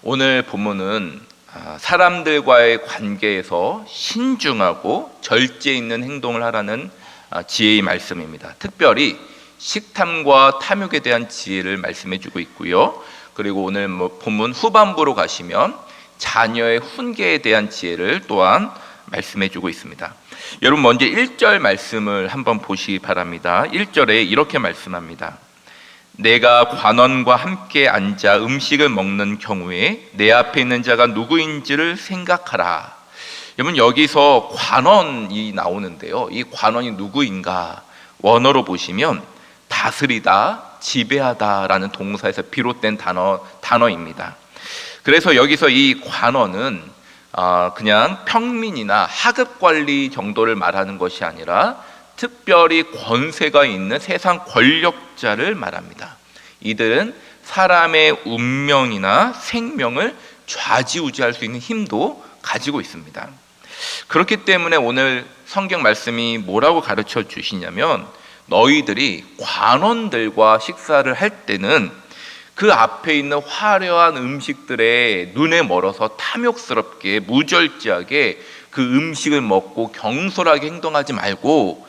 오늘 본문은 사람들과의 관계에서 신중하고 절제 있는 행동을 하라는 지혜의 말씀입니다. 특별히 식탐과 탐욕에 대한 지혜를 말씀해 주고 있고요. 그리고 오늘 본문 후반부로 가시면 자녀의 훈계에 대한 지혜를 또한 말씀해 주고 있습니다. 여러분 먼저 1절 말씀을 한번 보시기 바랍니다. 1절에 이렇게 말씀합니다. 내가 관원과 함께 앉아 음식을 먹는 경우에 내 앞에 있는 자가 누구인지를 생각하라. 여러분 여기서 관원이 나오는데요. 이 관원이 누구인가? 원어로 보시면 다스리다, 지배하다라는 동사에서 비롯된 단어입니다. 그래서 여기서 이 관원은 그냥 평민이나 하급 관리 정도를 말하는 것이 아니라 특별히 권세가 있는 세상 권력자를 말합니다. 이들은 사람의 운명이나 생명을 좌지우지할 수 있는 힘도 가지고 있습니다. 그렇기 때문에 오늘 성경 말씀이 뭐라고 가르쳐 주시냐면 너희들이 관원들과 식사를 할 때는 그 앞에 있는 화려한 음식들에 눈에 멀어서 탐욕스럽게 무절제하게 그 음식을 먹고 경솔하게 행동하지 말고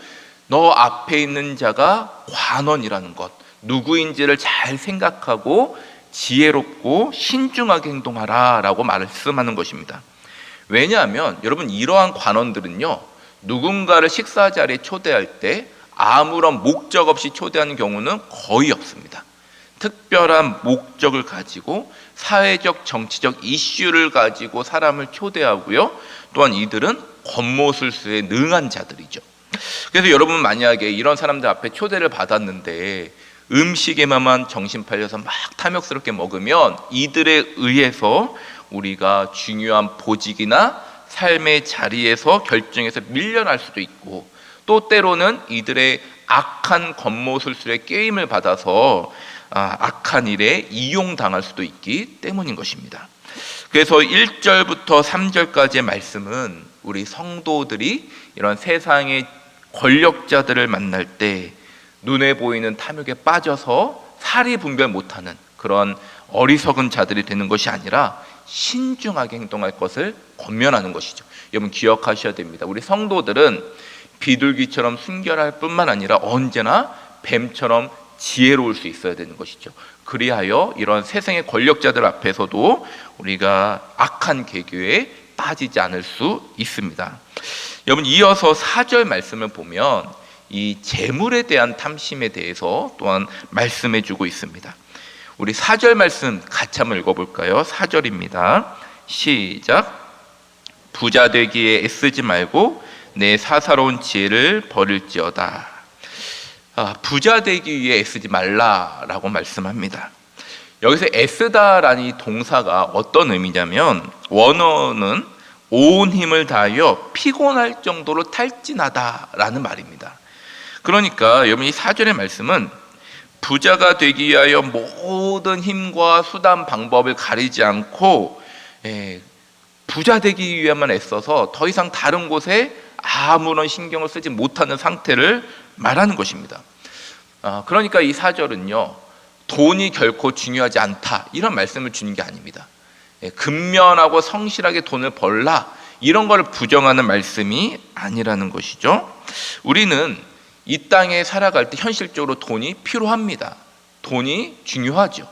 너 앞에 있는 자가 관원이라는 것, 누구인지를 잘 생각하고 지혜롭고 신중하게 행동하라 라고 말씀하는 것입니다. 왜냐하면 여러분 이러한 관원들은요, 누군가를 식사 자리에 초대할 때 아무런 목적 없이 초대하는 경우는 거의 없습니다. 특별한 목적을 가지고 사회적 정치적 이슈를 가지고 사람을 초대하고요, 또한 이들은 권모술수에 능한 자들이죠. 그래서 여러분 만약에 이런 사람들 앞에 초대를 받았는데 음식에만 정신 팔려서 막 탐욕스럽게 먹으면 이들에 의해서 우리가 중요한 보직이나 삶의 자리에서 결정해서 밀려날 수도 있고, 또 때로는 이들의 악한 권모술수의 게임을 받아서 악한 일에 이용당할 수도 있기 때문인 것입니다. 그래서 1절부터 3절까지의 말씀은 우리 성도들이 이런 세상의 권력자들을 만날 때 눈에 보이는 탐욕에 빠져서 사리 분별 못하는 그런 어리석은 자들이 되는 것이 아니라 신중하게 행동할 것을 권면하는 것이죠. 여러분 기억하셔야 됩니다. 우리 성도들은 비둘기처럼 순결할 뿐만 아니라 언제나 뱀처럼 지혜로울 수 있어야 되는 것이죠. 그리하여 이런 세상의 권력자들 앞에서도 우리가 악한 계교에 빠지지 않을 수 있습니다. 여러분 이어서 4절 말씀을 보면 이 재물에 대한 탐심에 대해서 또한 말씀해 주고 있습니다. 우리 4절 말씀 같이 한번 읽어볼까요? 4절입니다. 시작. 부자 되기에 애쓰지 말고 내 사사로운 지혜를 버릴지어다. 부자 되기 위해 애쓰지 말라라고 말씀합니다. 여기서 애쓰다라는 이 동사가 어떤 의미냐면 원어는 온 힘을 다하여 피곤할 정도로 탈진하다라는 말입니다. 그러니까 여러분 이 4절의 말씀은 부자가 되기 위하여 모든 힘과 수단 방법을 가리지 않고 부자 되기 위해만 애써서 더 이상 다른 곳에 아무런 신경을 쓰지 못하는 상태를 말하는 것입니다. 그러니까 이 4절은요, 돈이 결코 중요하지 않다 이런 말씀을 주는 게 아닙니다. 근면하고 성실하게 돈을 벌라 이런 걸 부정하는 말씀이 아니라는 것이죠. 우리는 이 땅에 살아갈 때 현실적으로 돈이 필요합니다. 돈이 중요하죠.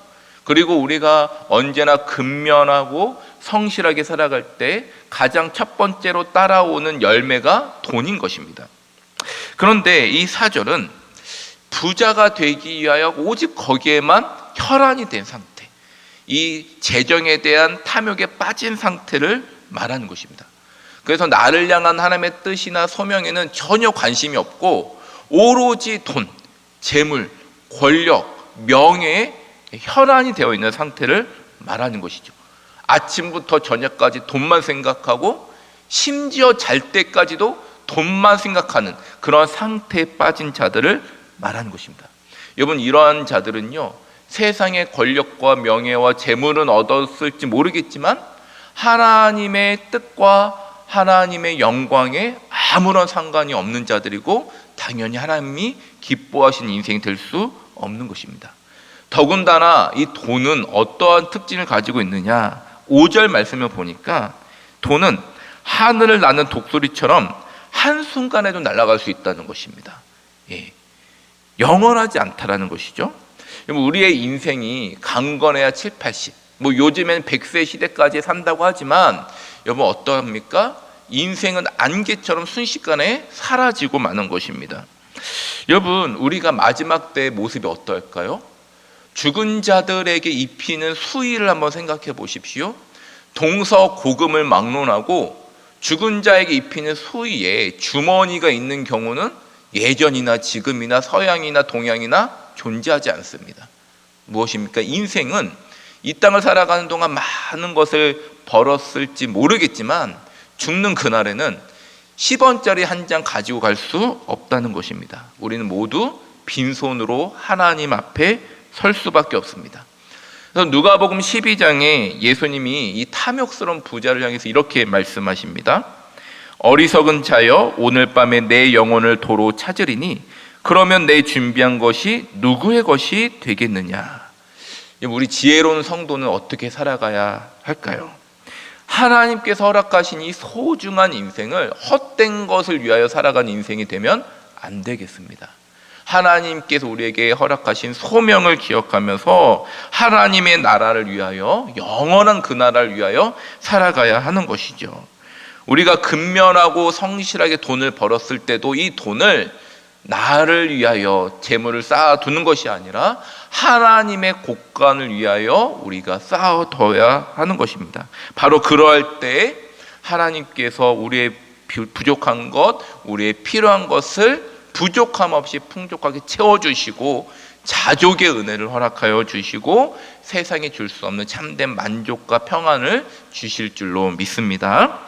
그리고 우리가 언제나 근면하고 성실하게 살아갈 때 가장 첫 번째로 따라오는 열매가 돈인 것입니다. 그런데 이 4절은 부자가 되기 위하여 오직 거기에만 혈안이 된 상태, 이 재정에 대한 탐욕에 빠진 상태를 말하는 것입니다. 그래서 나를 향한 하나님의 뜻이나 소명에는 전혀 관심이 없고 오로지 돈, 재물, 권력, 명예에 혈안이 되어 있는 상태를 말하는 것이죠. 아침부터 저녁까지 돈만 생각하고 심지어 잘 때까지도 돈만 생각하는 그런 상태에 빠진 자들을 말하는 것입니다. 여러분 이러한 자들은요, 세상의 권력과 명예와 재물은 얻었을지 모르겠지만 하나님의 뜻과 하나님의 영광에 아무런 상관이 없는 자들이고 당연히 하나님이 기뻐하시는 인생이 될 수 없는 것입니다. 더군다나 이 돈은 어떠한 특징을 가지고 있느냐? 5절 말씀을 보니까 돈은 하늘을 나는 독수리처럼 한순간에도 날아갈 수 있다는 것입니다. 예. 영원하지 않다라는 것이죠. 우리의 인생이 강건해야 7, 80, 요즘엔 100세 시대까지 산다고 하지만 여러분 어떠합니까? 인생은 안개처럼 순식간에 사라지고 마는 것입니다. 여러분, 우리가 마지막 때의 모습이 어떨까요? 죽은 자들에게 입히는 수의를 한번 생각해 보십시오. 동서고금을 막론하고 죽은 자에게 입히는 수의에 주머니가 있는 경우는 예전이나 지금이나 서양이나 동양이나 존재하지 않습니다. 무엇입니까? 인생은 이 땅을 살아가는 동안 많은 것을 벌었을지 모르겠지만 죽는 그날에는 10원짜리 한 장 가지고 갈 수 없다는 것입니다. 우리는 모두 빈손으로 하나님 앞에 설 수밖에 없습니다. 그래서 누가복음 12장에 예수님이 이 탐욕스러운 부자를 향해서 이렇게 말씀하십니다. 어리석은 자여, 오늘 밤에 내 영혼을 도로 찾으리니 그러면 내 준비한 것이 누구의 것이 되겠느냐. 우리 지혜로운 성도는 어떻게 살아가야 할까요? 하나님께서 허락하신 이 소중한 인생을 헛된 것을 위하여 살아가는 인생이 되면 안 되겠습니다. 하나님께서 우리에게 허락하신 소명을 기억하면서 하나님의 나라를 위하여, 영원한 그 나라를 위하여 살아가야 하는 것이죠. 우리가 근면하고 성실하게 돈을 벌었을 때도 이 돈을 나를 위하여 재물을 쌓아두는 것이 아니라 하나님의 곳간을 위하여 우리가 쌓아둬야 하는 것입니다. 바로 그러할 때 하나님께서 우리의 부족한 것, 우리의 필요한 것을 부족함 없이 풍족하게 채워주시고 자족의 은혜를 허락하여 주시고 세상에 줄 수 없는 참된 만족과 평안을 주실 줄로 믿습니다.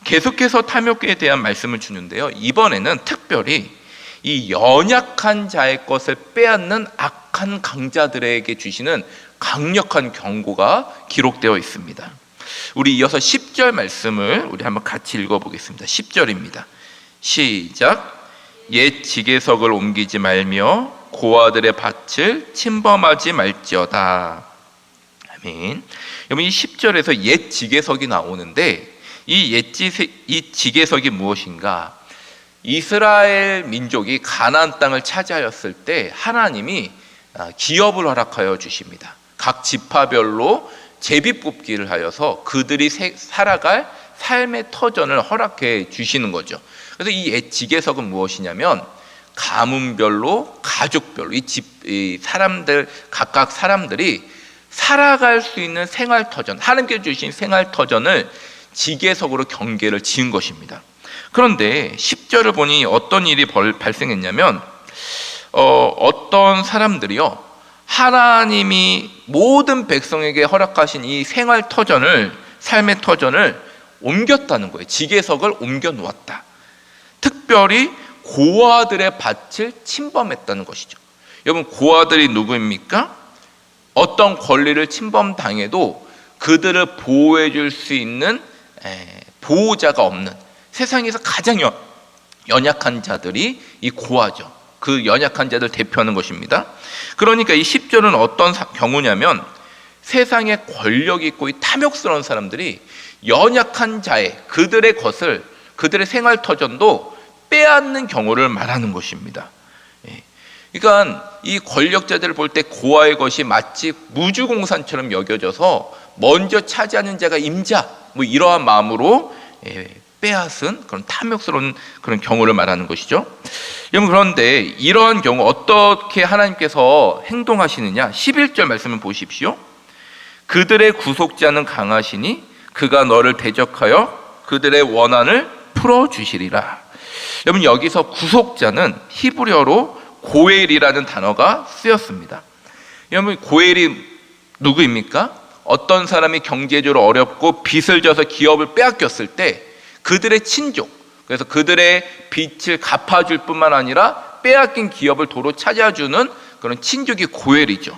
계속해서 탐욕에 대한 말씀을 주는데요, 이번에는 특별히 이 연약한 자의 것을 빼앗는 악한 강자들에게 주시는 강력한 경고가 기록되어 있습니다. 우리 이어서 10절 말씀을 우리 한번 같이 읽어보겠습니다. 10절입니다. 시작. 옛 지계석을 옮기지 말며 고아들의 밭을 침범하지 말지어다. 아멘. 여러분, 이 10절에서 옛 지계석이 나오는데 이 지계석이 무엇인가? 이스라엘 민족이 가나안 땅을 차지하였을 때 하나님이 기업을 허락하여 주십니다. 각 지파별로 제비뽑기를 하여서 그들이 살아갈 삶의 터전을 허락해 주시는 거죠. 그래서 이 옛 지계석은 무엇이냐면 가문별로, 가족별로 이 사람들, 각각 사람들이 살아갈 수 있는 생활 터전, 하나님께 주신 생활 터전을 지계석으로 경계를 지은 것입니다. 그런데 10절을 보니 어떤 일이 발생했냐면 어떤 사람들이요, 하나님이 모든 백성에게 허락하신 이 생활 터전을, 삶의 터전을 옮겼다는 거예요. 지계석을 옮겨 놓았다. 특별히 고아들의 밭을 침범했다는 것이죠. 여러분, 고아들이 누구입니까? 어떤 권리를 침범당해도 그들을 보호해 줄 수 있는 보호자가 없는, 세상에서 가장 연약한 자들이 이 고아죠. 그 연약한 자들 대표하는 것입니다. 그러니까 이 10절은 어떤 경우냐면 세상에 권력이 있고 이 탐욕스러운 사람들이 연약한 자의, 그들의 것을, 그들의 생활 터전도 빼앗는 경우를 말하는 것입니다. 그러니까 이 권력자들을 볼 때 고아의 것이 마치 무주공산처럼 여겨져서 먼저 차지하는 자가 임자, 이러한 마음으로 빼앗은 그런 탐욕스러운 그런 경우를 말하는 것이죠. 여러분, 그런데 이러한 경우 어떻게 하나님께서 행동하시느냐? 11절 말씀을 보십시오. 그들의 구속자는 강하시니 그가 너를 대적하여 그들의 원한을 풀어주시리라. 여러분, 여기서 구속자는 히브리어로 고엘이라는 단어가 쓰였습니다. 여러분, 고엘이 누구입니까? 어떤 사람이 경제적으로 어렵고 빚을 져서 기업을 빼앗겼을 때 그들의 친족, 그래서 그들의 빚을 갚아줄 뿐만 아니라 빼앗긴 기업을 도로 찾아주는 그런 친족이 고엘이죠.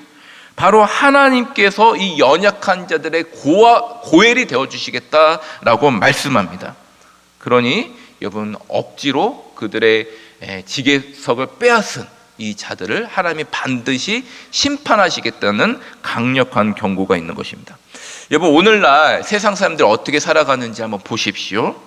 바로 하나님께서 이 연약한 자들의 고엘이 되어주시겠다라고 말씀합니다. 그러니 여러분, 억지로 그들의 지계석을 빼앗은 이 자들을 하나님이 반드시 심판하시겠다는 강력한 경고가 있는 것입니다. 여러분, 오늘날 세상 사람들이 어떻게 살아가는지 한번 보십시오.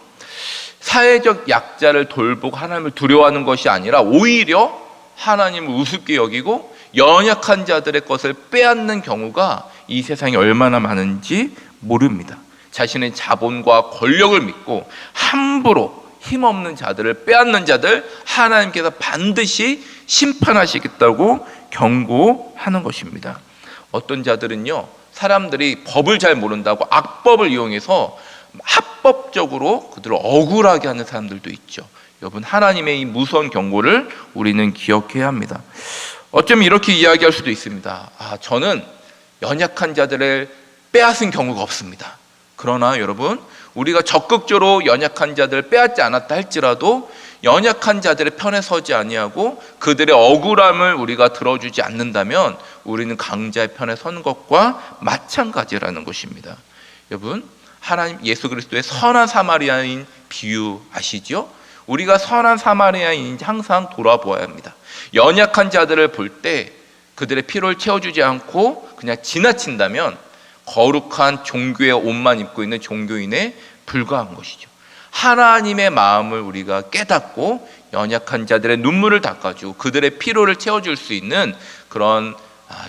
사회적 약자를 돌보고 하나님을 두려워하는 것이 아니라 오히려 하나님을 우습게 여기고 연약한 자들의 것을 빼앗는 경우가 이 세상에 얼마나 많은지 모릅니다. 자신의 자본과 권력을 믿고 함부로 힘없는 자들을 빼앗는 자들, 하나님께서 반드시 심판하시겠다고 경고하는 것입니다. 어떤 자들은요, 사람들이 법을 잘 모른다고 악법을 이용해서 합법적으로 그들을 억울하게 하는 사람들도 있죠. 여러분, 하나님의 이 무서운 경고를 우리는 기억해야 합니다. 어쩌면 이렇게 이야기할 수도 있습니다. 저는 연약한 자들을 빼앗은 경우가 없습니다. 그러나 여러분, 우리가 적극적으로 연약한 자들을 빼앗지 않았다 할지라도 연약한 자들의 편에 서지 아니하고 그들의 억울함을 우리가 들어주지 않는다면 우리는 강자의 편에 선 것과 마찬가지라는 것입니다. 여러분, 하나님 예수 그리스도의 선한 사마리아인 비유 아시죠? 우리가 선한 사마리아인인지 항상 돌아보아야 합니다. 연약한 자들을 볼 때 그들의 필요를 채워주지 않고 그냥 지나친다면 거룩한 종교의 옷만 입고 있는 종교인에 불과한 것이죠. 하나님의 마음을 우리가 깨닫고 연약한 자들의 눈물을 닦아주고 그들의 필요를 채워줄 수 있는 그런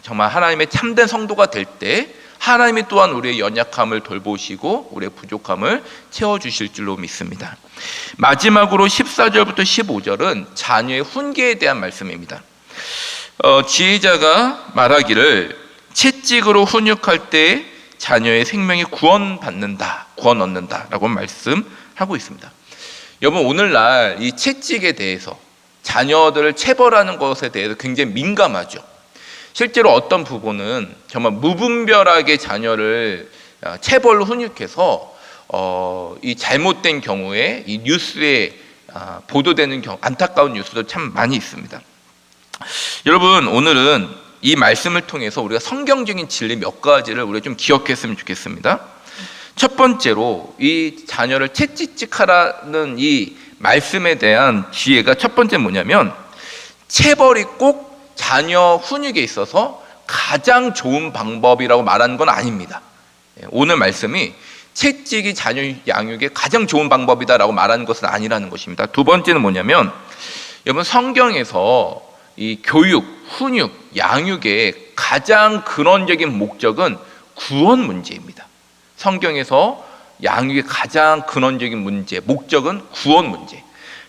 정말 하나님의 참된 성도가 될 때 하나님이 또한 우리의 연약함을 돌보시고 우리의 부족함을 채워주실 줄로 믿습니다. 마지막으로 14절부터 15절은 자녀의 훈계에 대한 말씀입니다. 지혜자가 말하기를 채찍으로 훈육할 때 자녀의 생명이 구원 얻는다 라고 말씀하고 있습니다. 여러분, 오늘날 이 채찍에 대해서 자녀들을 체벌하는 것에 대해서 굉장히 민감하죠. 실제로 어떤 부부는 정말 무분별하게 자녀를 체벌로 훈육해서 이 잘못된 경우에 이 뉴스에 보도되는 안타까운 뉴스도 참 많이 있습니다. 여러분, 오늘은 이 말씀을 통해서 우리가 성경적인 진리 몇 가지를 우리가 좀 기억했으면 좋겠습니다. 첫 번째로 이 자녀를 채찍질하라는 이 말씀에 대한 지혜가 첫 번째 뭐냐면, 체벌이 꼭 자녀 훈육에 있어서 가장 좋은 방법이라고 말하는 건 아닙니다. 오늘 말씀이 채찍이 자녀 양육에 가장 좋은 방법이다라고 말하는 것은 아니라는 것입니다. 두 번째는 뭐냐면, 여러분, 성경에서 이 교육, 훈육, 양육의 가장 근원적인 목적은 구원 문제입니다. 성경에서 양육의 가장 근원적인 문제, 목적은 구원 문제.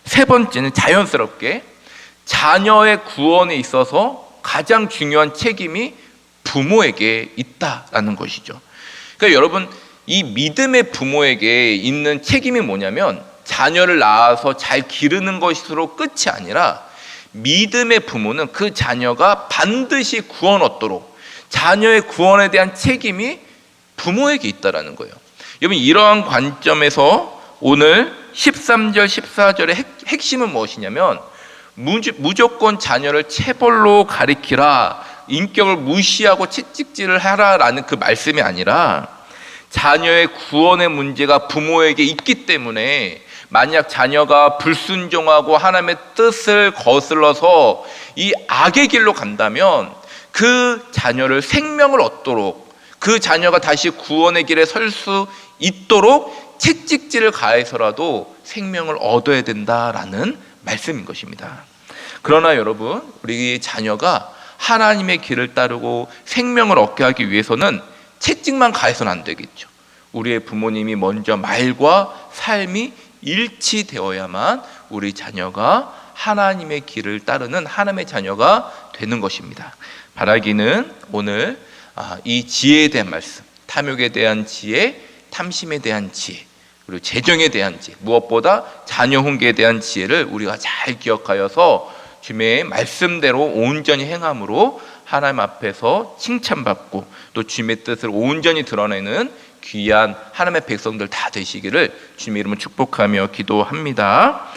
세 번째는 자연스럽게 자녀의 구원에 있어서 가장 중요한 책임이 부모에게 있다라는 것이죠. 그러니까 여러분, 이 믿음의 부모에게 있는 책임이 뭐냐면 자녀를 낳아서 잘 기르는 것으로 끝이 아니라 믿음의 부모는 그 자녀가 반드시 구원 얻도록 자녀의 구원에 대한 책임이 부모에게 있다라는 거예요. 여러분, 이러한 관점에서 오늘 13절, 14절의 핵심은 무엇이냐면, 무조건 자녀를 체벌로 가리키라, 인격을 무시하고 채찍질을 하라라는 그 말씀이 아니라 자녀의 구원의 문제가 부모에게 있기 때문에 만약 자녀가 불순종하고 하나님의 뜻을 거슬러서 이 악의 길로 간다면 그 자녀를 생명을 얻도록, 그 자녀가 다시 구원의 길에 설 수 있도록 채찍질을 가해서라도 생명을 얻어야 된다라는 말씀인 것입니다. 그러나 여러분, 우리 자녀가 하나님의 길을 따르고 생명을 얻게 하기 위해서는 채찍만 가해서는 안 되겠죠. 우리의 부모님이 먼저 말과 삶이 일치되어야만 우리 자녀가 하나님의 길을 따르는 하나님의 자녀가 되는 것입니다. 바라기는 오늘 이 지혜에 대한 말씀, 탐욕에 대한 지혜, 탐심에 대한 지혜, 그리고 재정에 대한 지혜, 무엇보다 자녀 훈계에 대한 지혜를 우리가 잘 기억하여서 주님의 말씀대로 온전히 행함으로 하나님 앞에서 칭찬받고 또 주님의 뜻을 온전히 드러내는 귀한 하나님의 백성들 다 되시기를 주님의 이름으로 축복하며 기도합니다.